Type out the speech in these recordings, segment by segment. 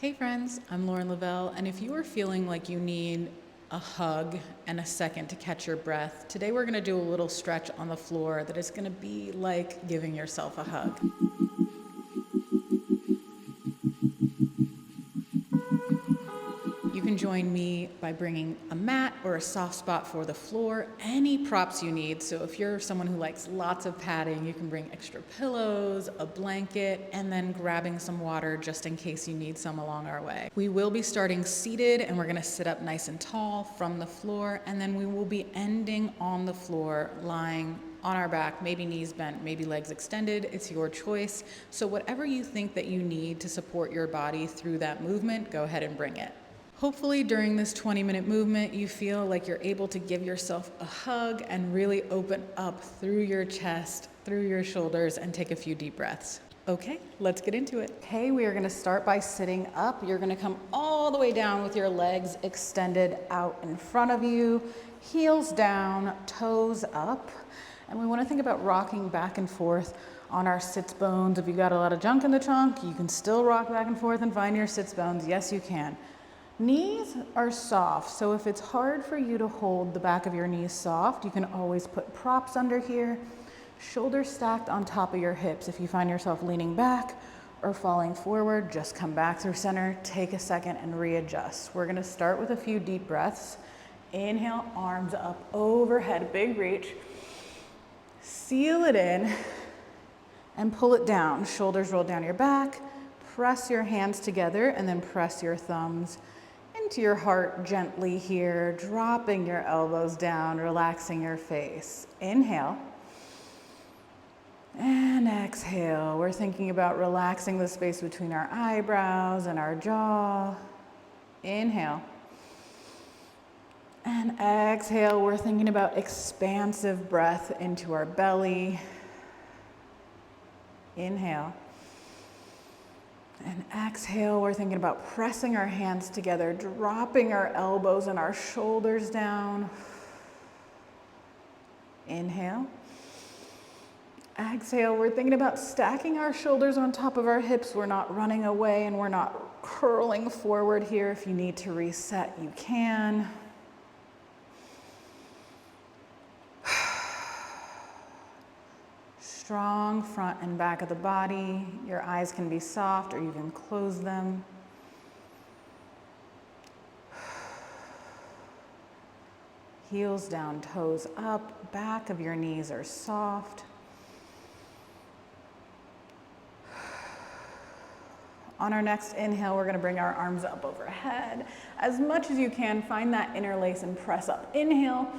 Hey friends, I'm Lauren Leavell, and if you are feeling like you need a hug and a second to catch your breath, today we're going to do a little stretch on the floor that is going to be like giving yourself a hug. You can join me by bringing a mat or a soft spot for the floor, any props you need. So if you're someone who likes lots of padding, you can bring extra pillows, a blanket, and then grabbing some water just in case you need some along our way. We will be starting seated, and we're gonna sit up nice and tall from the floor, and then we will be ending on the floor, lying on our back, maybe knees bent, maybe legs extended. It's your choice. So whatever you think that you need to support your body through that movement, go ahead and bring it. Hopefully during this 20-minute movement, you feel like you're able to give yourself a hug and really open up through your chest, through your shoulders, and take a few deep breaths. Okay, let's get into it. Okay, we are gonna start by sitting up. You're gonna come all the way down with your legs extended out in front of you, heels down, toes up. And we wanna think about rocking back and forth on our sits bones. If you got a lot of junk in the trunk, you can still rock back and forth and find your sits bones. Yes, you can. Knees are soft, so if it's hard for you to hold the back of your knees soft, you can always put props under here. Shoulders stacked on top of your hips. If you find yourself leaning back or falling forward, just come back through center, take a second and readjust. We're gonna start with a few deep breaths. Inhale, arms up overhead, big reach. Seal it in and pull it down. Shoulders roll down your back. Press your hands together and then press your thumbs into your heart gently here, dropping your elbows down, relaxing your face. Inhale and exhale. We're thinking about relaxing the space between our eyebrows and our jaw. Inhale and exhale. We're thinking about expansive breath into our belly. Inhale. And exhale, we're thinking about pressing our hands together, dropping our elbows and our shoulders down. Inhale. Exhale, we're thinking about stacking our shoulders on top of our hips. We're not running away and we're not curling forward here. If you need to reset, you can. Strong front and back of the body. Your eyes can be soft or you can close them. Heels down, toes up, back of your knees are soft. On our next inhale, we're gonna bring our arms up overhead. As much as you can, find that interlace and press up. Inhale.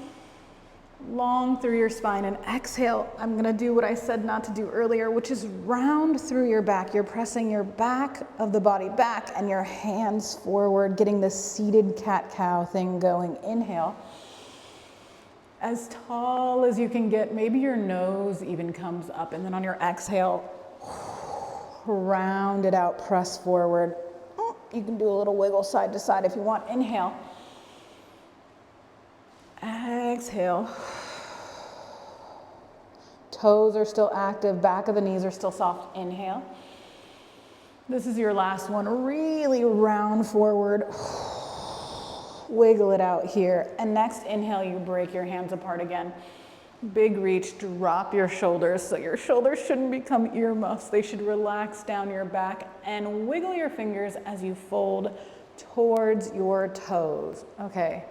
Long through your spine, and exhale, I'm gonna do what I said not to do earlier, which is round through your back. You're pressing your back of the body back and your hands forward, getting this seated cat-cow thing going. Inhale. As tall as you can get, maybe your nose even comes up, and then on your exhale, round it out, press forward. You can do a little wiggle side to side if you want. Inhale. Exhale. Toes are still active, back of the knees are still soft. Inhale. This is your last one. Really round forward. Wiggle it out here. And next inhale, you break your hands apart again. Big reach, drop your shoulders. So your shoulders shouldn't become earmuffs. They should relax down your back and wiggle your fingers as you fold towards your toes. Okay.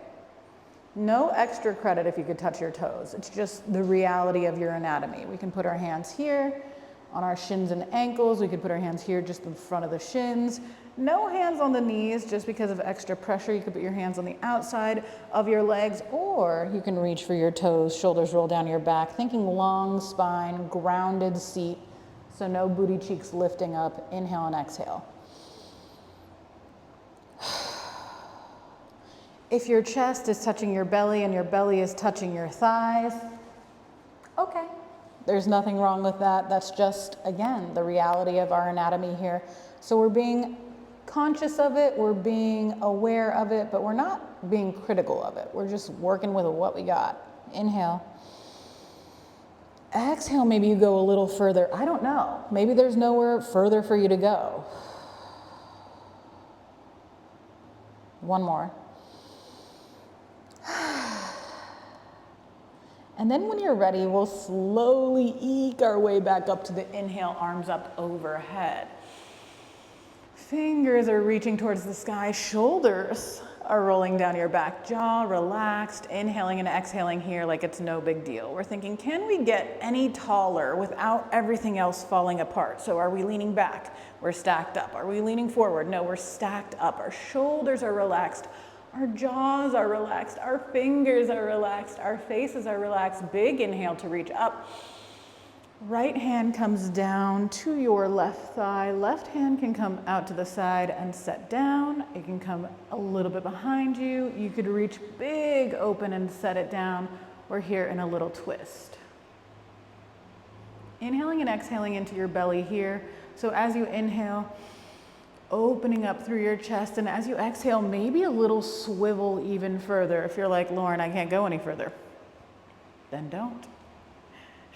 No extra credit if you could touch your toes. It's just the reality of your anatomy. We can put our hands here on our shins and ankles. We could put our hands here just in front of the shins. No hands on the knees just because of extra pressure. You could put your hands on the outside of your legs, or you can reach for your toes, shoulders roll down your back, thinking long spine, grounded seat, so no booty cheeks lifting up. Inhale and exhale. If your chest is touching your belly and your belly is touching your thighs, okay, there's nothing wrong with that. That's just, again, the reality of our anatomy here. So we're being conscious of it, we're being aware of it, but we're not being critical of it. We're just working with what we got. Inhale. Exhale, maybe you go a little further. I don't know. Maybe there's nowhere further for you to go. One more. And then when you're ready, we'll slowly eke our way back up to the inhale, arms up overhead. Fingers are reaching towards the sky, shoulders are rolling down your back, jaw relaxed, inhaling and exhaling here like it's no big deal. We're thinking, can we get any taller without everything else falling apart? So are we leaning back? We're stacked up. Are we leaning forward? No, we're stacked up. Our shoulders are relaxed. Our jaws are relaxed. Our fingers are relaxed. Our faces are relaxed. Big inhale to reach up. Right hand comes down to your left thigh. Left hand can come out to the side and set down. It can come a little bit behind you. You could reach big open and set it down. We're here in a little twist. Inhaling and exhaling into your belly here. So as you inhale, opening up through your chest, and as you exhale, maybe a little swivel even further. If you're like, Lauren, I can't go any further, then don't.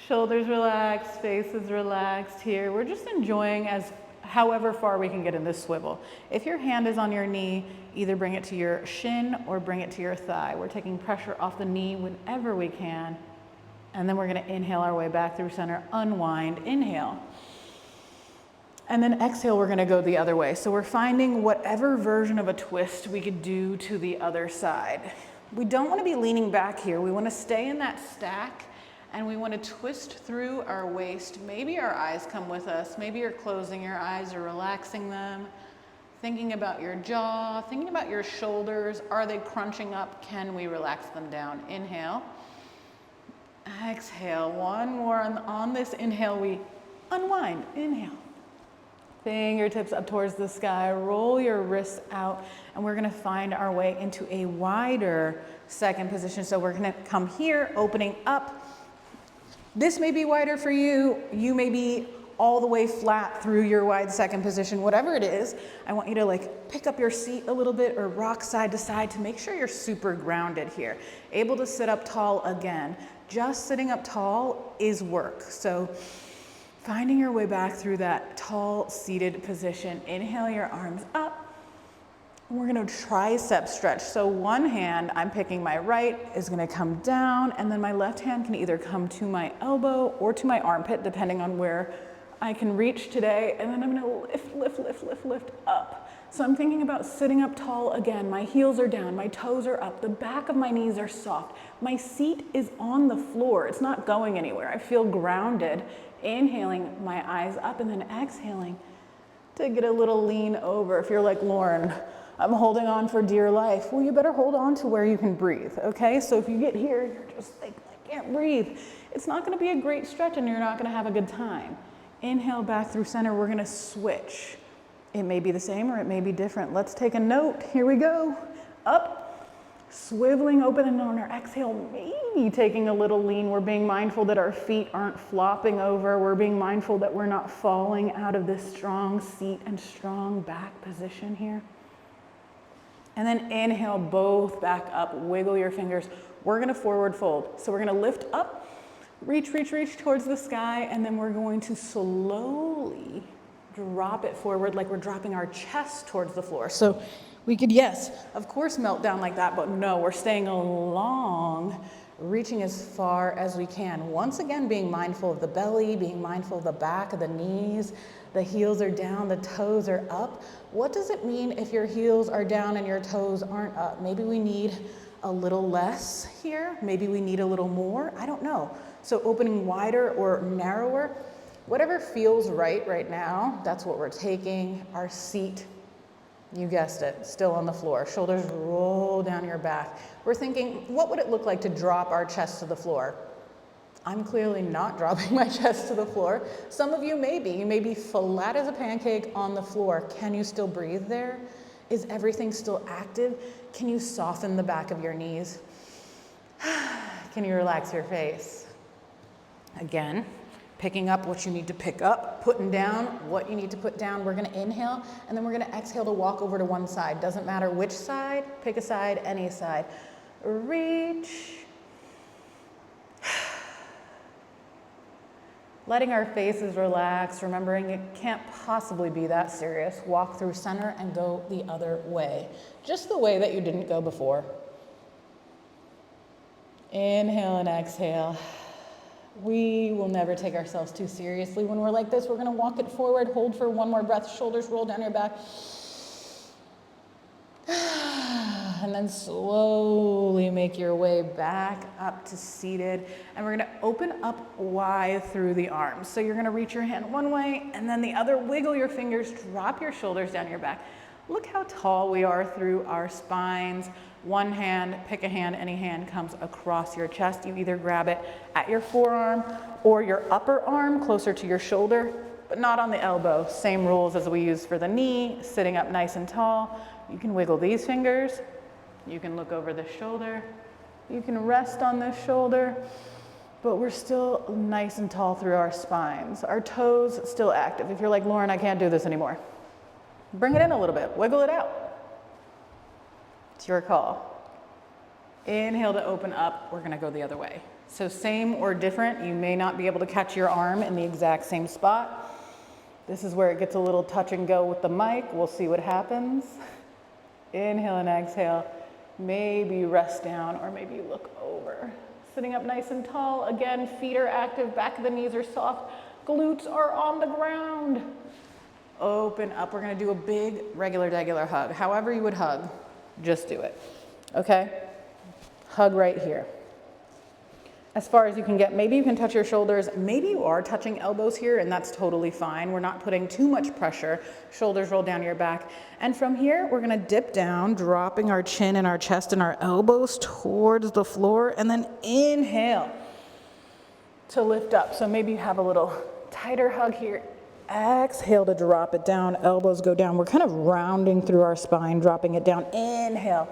Shoulders relaxed, faces relaxed here. We're just enjoying as however far we can get in this swivel. If your hand is on your knee, either bring it to your shin or bring it to your thigh. We're taking pressure off the knee whenever we can. And then we're gonna inhale our way back through center, unwind, inhale. And then exhale, we're gonna go the other way. So we're finding whatever version of a twist we could do to the other side. We don't wanna be leaning back here. We wanna stay in that stack, and we wanna twist through our waist. Maybe our eyes come with us. Maybe you're closing your eyes or relaxing them. Thinking about your jaw, thinking about your shoulders. Are they crunching up? Can we relax them down? Inhale. Exhale. One more. On this inhale, we unwind. Inhale. Fingertips up towards the sky. Roll your wrists out. And we're gonna find our way into a wider second position. So we're gonna come here, opening up. This may be wider for you. You may be all the way flat through your wide second position. Whatever it is, I want you to like pick up your seat a little bit or rock side to side to make sure you're super grounded here. Able to sit up tall again. Just sitting up tall is work. So finding your way back through that tall seated position. Inhale your arms up. We're gonna tricep stretch. So one hand, I'm picking my right, is gonna come down, and then my left hand can either come to my elbow or to my armpit, depending on where I can reach today. And then I'm gonna lift up. So I'm thinking about sitting up tall again. My heels are down, my toes are up, the back of my knees are soft. My seat is on the floor, it's not going anywhere. I feel grounded. Inhaling, my eyes up, and then exhaling to get a little lean over. If you're like, Lauren, I'm holding on for dear life. Well, you better hold on to where you can breathe, okay? So if you get here, you're just like, I can't breathe. It's not gonna be a great stretch and you're not gonna have a good time. Inhale back through center, we're gonna switch. It may be the same or it may be different. Let's take a note, here we go. Up, swiveling open, and on our exhale, maybe taking a little lean. We're being mindful that our feet aren't flopping over. We're being mindful that we're not falling out of this strong seat and strong back position here. And then inhale both back up, wiggle your fingers. We're gonna forward fold. So we're gonna lift up, reach towards the sky, and then we're going to slowly drop it forward like we're dropping our chest towards the floor. So we could, yes, of course, melt down like that, but no, we're staying long, reaching as far as we can. Once again, being mindful of the belly, being mindful of the back of the knees. The heels are down, the toes are up. What does it mean if your heels are down and your toes aren't up? Maybe we need a little less here. Maybe we need a little more. I don't know. So opening wider or narrower, whatever feels right now, that's what we're taking. Our seat, you guessed it, still on the floor. Shoulders roll down your back. We're thinking, what would it look like to drop our chest to the floor? I'm clearly not dropping my chest to the floor. Some of you may be. You may be flat as a pancake on the floor. Can you still breathe there? Is everything still active? Can you soften the back of your knees? Can you relax your face? Again, picking up what you need to pick up, putting down what you need to put down. We're gonna inhale, and then we're gonna exhale to walk over to one side. Doesn't matter which side, pick a side, any side. Reach. letting our faces relax, remembering it can't possibly be that serious. Walk through center and go the other way, just the way that you didn't go before. Inhale and exhale. We will never take ourselves too seriously when we're like this. We're gonna walk it forward, hold for one more breath, shoulders roll down your back. And then slowly make your way back up to seated. And we're gonna open up wide through the arms. So you're gonna reach your hand one way and then the other, wiggle your fingers, drop your shoulders down your back. Look how tall we are through our spines. One hand, pick a hand, any hand comes across your chest. You either grab it at your forearm or your upper arm closer to your shoulder, but not on the elbow. Same rules as we use for the knee, sitting up nice and tall. You can wiggle these fingers. You can look over the shoulder. You can rest on this shoulder, but we're still nice and tall through our spines. Our toes still active. If you're like, Lauren, I can't do this anymore, bring it in a little bit, wiggle it out. It's your call. Inhale to open up. We're gonna go the other way. So same or different, you may not be able to catch your arm in the exact same spot. This is where it gets a little touch and go with the mic. We'll see what happens. Inhale and exhale. Maybe rest down or maybe look over. Sitting up nice and tall. Again, feet are active, back of the knees are soft, glutes are on the ground. Open up. We're gonna do a big regular hug. However you would hug, just do it, okay? Hug right here. As far as you can get, maybe you can touch your shoulders, maybe you are touching elbows here, and that's totally fine. We're not putting too much pressure. Shoulders roll down your back. And from here, we're gonna dip down, dropping our chin and our chest and our elbows towards the floor, and then inhale to lift up. So maybe you have a little tighter hug here. Exhale to drop it down, elbows go down. We're kind of rounding through our spine, dropping it down. Inhale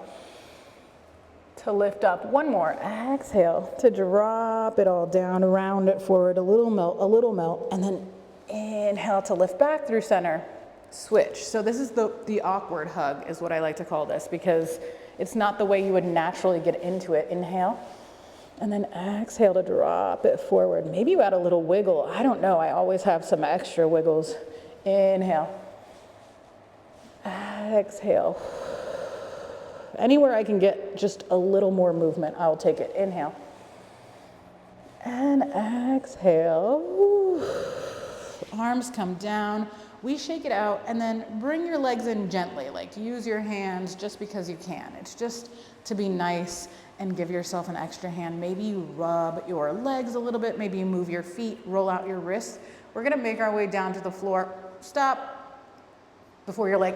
to lift up. One more. Exhale to drop it all down, round it forward, a little melt, and then inhale to lift back through center. Switch. So this is the awkward hug is what I like to call this, because it's not the way you would naturally get into it. Inhale. And then exhale to drop it forward. Maybe you add a little wiggle. I don't know. I always have some extra wiggles. Inhale. Exhale. Anywhere I can get just a little more movement, I'll take it. Inhale. And exhale. Arms come down. We shake it out and then bring your legs in gently. Like use your hands just because you can. It's just to be nice and give yourself an extra hand. Maybe you rub your legs a little bit. Maybe you move your feet, roll out your wrists. We're gonna make our way down to the floor. Stop before you're like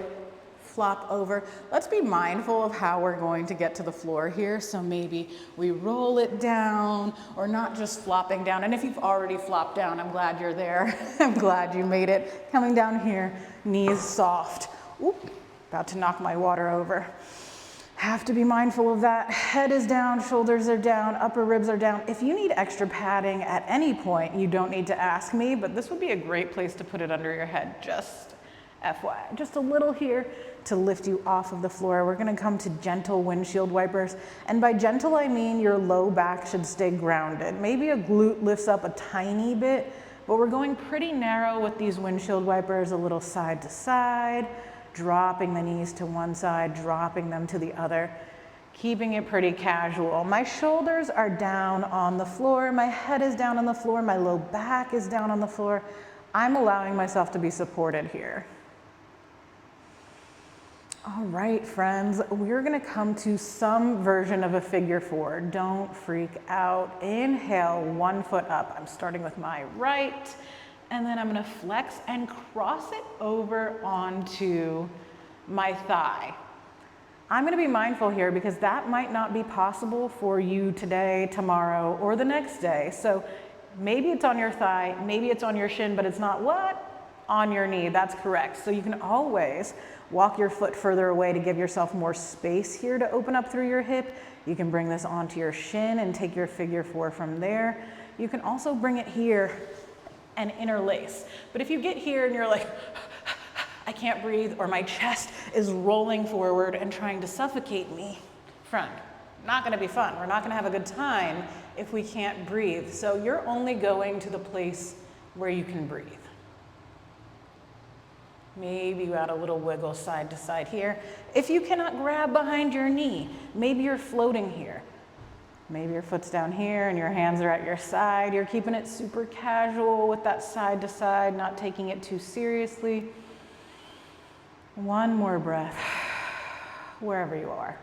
flop over. Let's be mindful of how we're going to get to the floor here. So maybe we roll it down or not just flopping down. And if you've already flopped down, I'm glad you're there. I'm glad you made it. Coming down here, knees soft. Oop, about to knock my water over. Have to be mindful of that. Head is down, shoulders are down, upper ribs are down. If you need extra padding at any point, you don't need to ask me, but this would be a great place to put it under your head, just FYI. Just a little here to lift you off of the floor. We're gonna come to gentle windshield wipers. And by gentle, I mean your low back should stay grounded. Maybe a glute lifts up a tiny bit, but we're going pretty narrow with these windshield wipers, a little side to side, dropping the knees to one side, dropping them to the other, keeping it pretty casual. My shoulders are down on the floor, my head is down on the floor, my low back is down on the floor. I'm allowing myself to be supported here. All right, friends, we're gonna come to some version of a figure four. Don't freak out. Inhale, one foot up. I'm starting with my right, and then I'm gonna flex and cross it over onto my thigh. I'm gonna be mindful here because that might not be possible for you today, tomorrow, or the next day. So maybe it's on your thigh, maybe it's on your shin, but it's not what? On your knee, that's correct. So you can always walk your foot further away to give yourself more space here to open up through your hip. You can bring this onto your shin and take your figure four from there. You can also bring it here and interlace. But if you get here and you're like, I can't breathe, or my chest is rolling forward and trying to suffocate me, friend, not gonna be fun. We're not gonna have a good time if we can't breathe. So you're only going to the place where you can breathe. Maybe you add a little wiggle side to side here. If you cannot grab behind your knee, maybe you're floating here. Maybe your foot's down here and your hands are at your side. You're keeping it super casual with that side to side, not taking it too seriously. One more breath, wherever you are.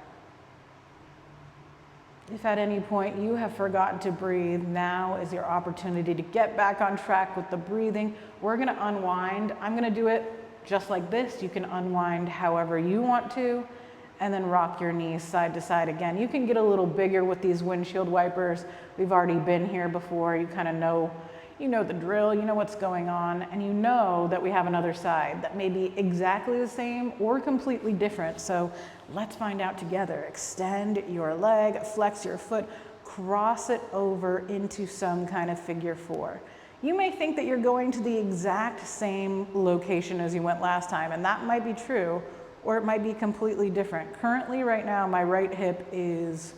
If at any point you have forgotten to breathe, now is your opportunity to get back on track with the breathing. We're gonna unwind. I'm gonna do it just like this. You can unwind however you want to, and then rock your knees side to side again. You can get a little bigger with these windshield wipers. We've already been here before. You kind of know, you know the drill, you know what's going on, and you know that we have another side that may be exactly the same or completely different. So let's find out together. Extend your leg, flex your foot, cross it over into some kind of figure four. You may think that you're going to the exact same location as you went last time, and that might be true, or it might be completely different. Currently, right now, my right hip is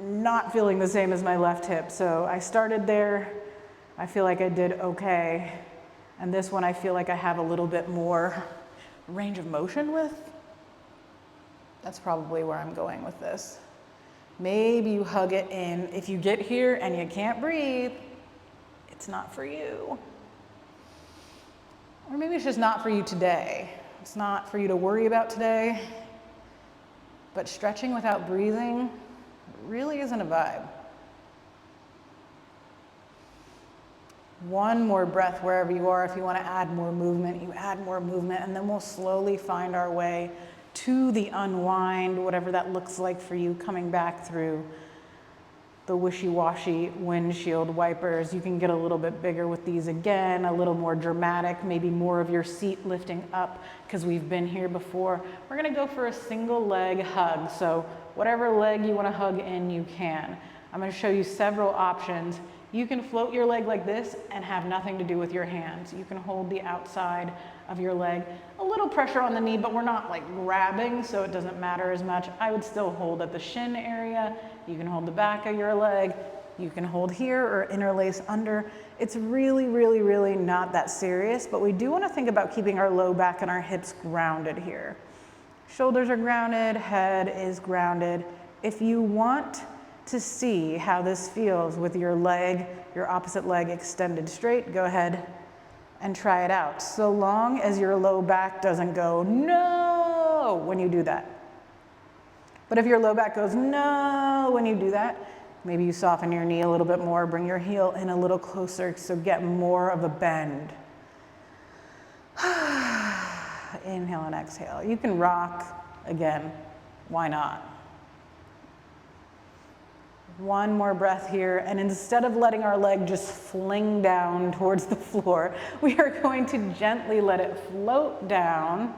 not feeling the same as my left hip. So I started there, I feel like I did okay. And this one I feel like I have a little bit more range of motion with. That's probably where I'm going with this. Maybe you hug it in. If you get here and you can't breathe, it's not for you. Or maybe it's just not for you today. It's not for you to worry about today. But stretching without breathing really isn't a vibe. One more breath wherever you are. If you want to add more movement, you add more movement, and then we'll slowly find our way to the unwind, whatever that looks like for you, coming back through the wishy-washy windshield wipers. You can get a little bit bigger with these again, a little more dramatic, maybe more of your seat lifting up because we've been here before. We're gonna go for a single leg hug. So whatever leg you wanna hug in, you can. I'm gonna show you several options. You can float your leg like this and have nothing to do with your hands. You can hold the outside of your leg. A little pressure on the knee, but we're not like grabbing, so it doesn't matter as much. I would still hold at the shin area. You can hold the back of your leg. You can hold here or interlace under. It's really, really, really not that serious, but we do want to think about keeping our low back and our hips grounded here. Shoulders are grounded, head is grounded. If you want to see how this feels with your leg, your opposite leg extended straight, go ahead and try it out. So long as your low back doesn't go, no, when you do that. But if your low back goes, no, when you do that, maybe you soften your knee a little bit more, bring your heel in a little closer, so get more of a bend. Inhale and exhale. You can rock again, why not? One more breath here, and instead of letting our leg just fling down towards the floor, we are going to gently let it float down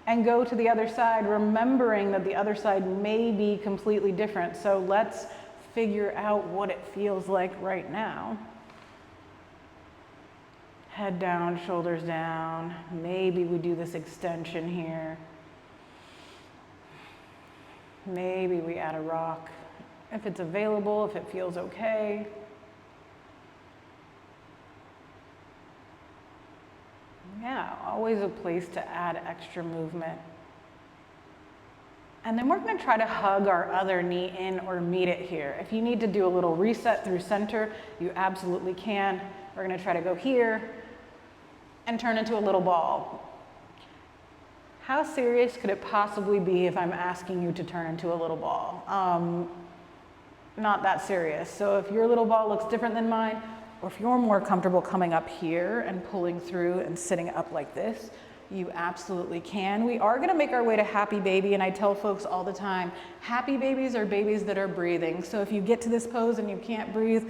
and go to the other side, remembering that the other side may be completely different. So let's figure out what it feels like right now. Head down, shoulders down. Maybe we do this extension here. Maybe we add a rock. If it's available, if it feels okay. Yeah, always a place to add extra movement. And then we're going to try to hug our other knee in or meet it here. If you need to do a little reset through center, you absolutely can. We're going to try to go here and turn into a little ball. How serious could it possibly be if I'm asking you to turn into a little ball? Not that serious. So if your little ball looks different than mine, or if you're more comfortable coming up here and pulling through and sitting up like this, you absolutely can. We are gonna make our way to happy baby, and I tell folks all the time, happy babies are babies that are breathing. So if you get to this pose and you can't breathe,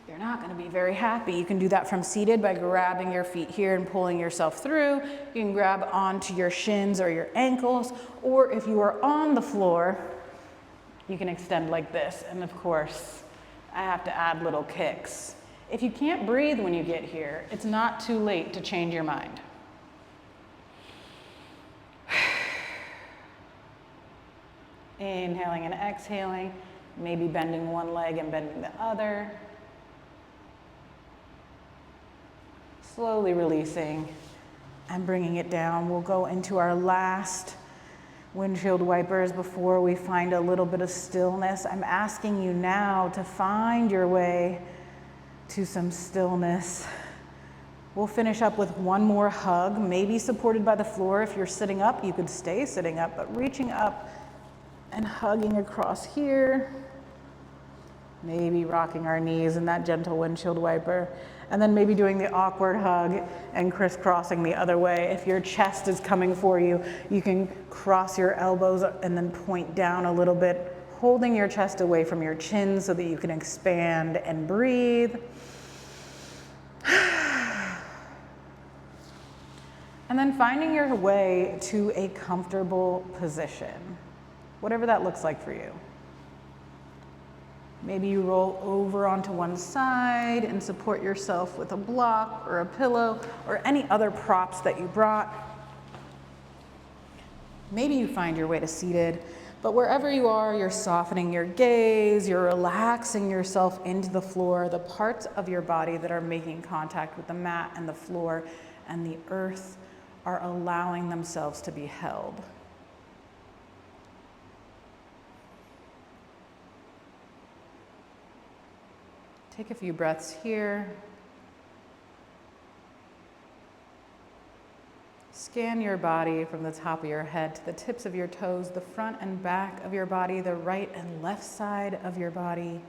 you're not gonna be very happy. You can do that from seated by grabbing your feet here and pulling yourself through. You can grab onto your shins or your ankles, or if you are on the floor, you can extend like this. And of course, I have to add little kicks. If you can't breathe when you get here, it's not too late to change your mind. Inhaling and exhaling, maybe bending one leg and bending the other. Slowly releasing and bringing it down. We'll go into our last windshield wipers before we find a little bit of stillness. I'm asking you now to find your way to some stillness. We'll finish up with one more hug, maybe supported by the floor. If you're sitting up, you could stay sitting up, but reaching up and hugging across here. Maybe rocking our knees in that gentle windshield wiper. And then maybe doing the awkward hug and crisscrossing the other way. If your chest is coming for you, you can cross your elbows and then point down a little bit, holding your chest away from your chin so that you can expand and breathe. And then finding your way to a comfortable position, whatever that looks like for you. Maybe you roll over onto one side and support yourself with a block or a pillow or any other props that you brought. Maybe you find your way to seated, but wherever you are, you're softening your gaze, you're relaxing yourself into the floor, the parts of your body that are making contact with the mat and the floor and the earth are allowing themselves to be held. Take a few breaths here. Scan your body from the top of your head to the tips of your toes, the front and back of your body, the right and left side of your body.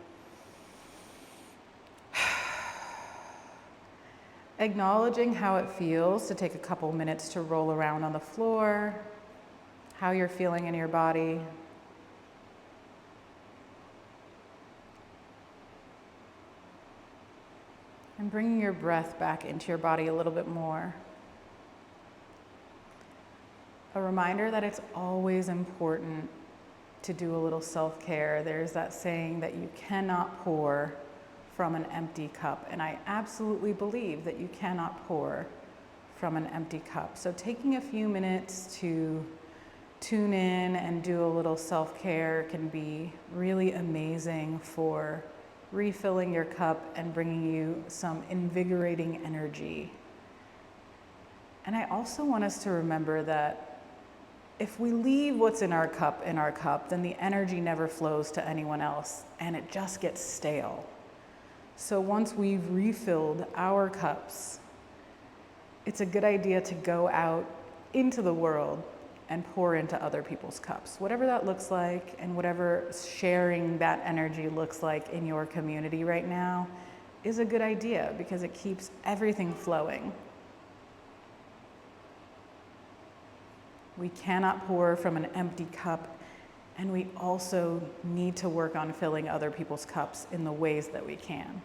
Acknowledging how it feels to take a couple minutes to roll around on the floor, how you're feeling in your body. And bringing your breath back into your body a little bit more. A reminder that it's always important to do a little self-care. There's that saying that you cannot pour from an empty cup, and I absolutely believe that you cannot pour from an empty cup. So taking a few minutes to tune in and do a little self-care can be really amazing for refilling your cup and bringing you some invigorating energy. And I also want us to remember that if we leave what's in our cup, then the energy never flows to anyone else and it just gets stale. So once we've refilled our cups, it's a good idea to go out into the world and pour into other people's cups. Whatever that looks like and whatever sharing that energy looks like in your community right now is a good idea because it keeps everything flowing. We cannot pour from an empty cup, and we also need to work on filling other people's cups in the ways that we can.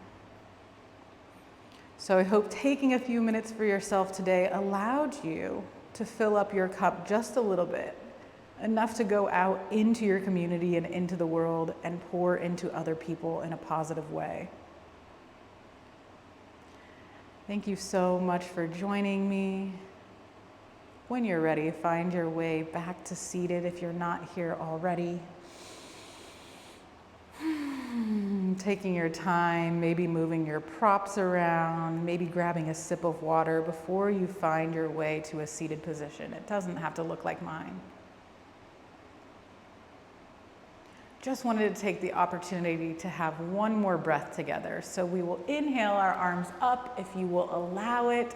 So I hope taking a few minutes for yourself today allowed you to fill up your cup just a little bit, enough to go out into your community and into the world and pour into other people in a positive way. Thank you so much for joining me. When you're ready, find your way back to seated if you're not here already. Taking your time, maybe moving your props around, maybe grabbing a sip of water before you find your way to a seated position. It doesn't have to look like mine. Just wanted to take the opportunity to have one more breath together. So we will inhale our arms up if you will allow it.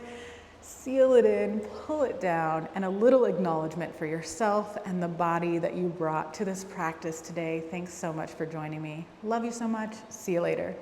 Seal it in, pull it down, and a little acknowledgement for yourself and the body that you brought to this practice today. Thanks so much for joining me. Love you so much. See you later.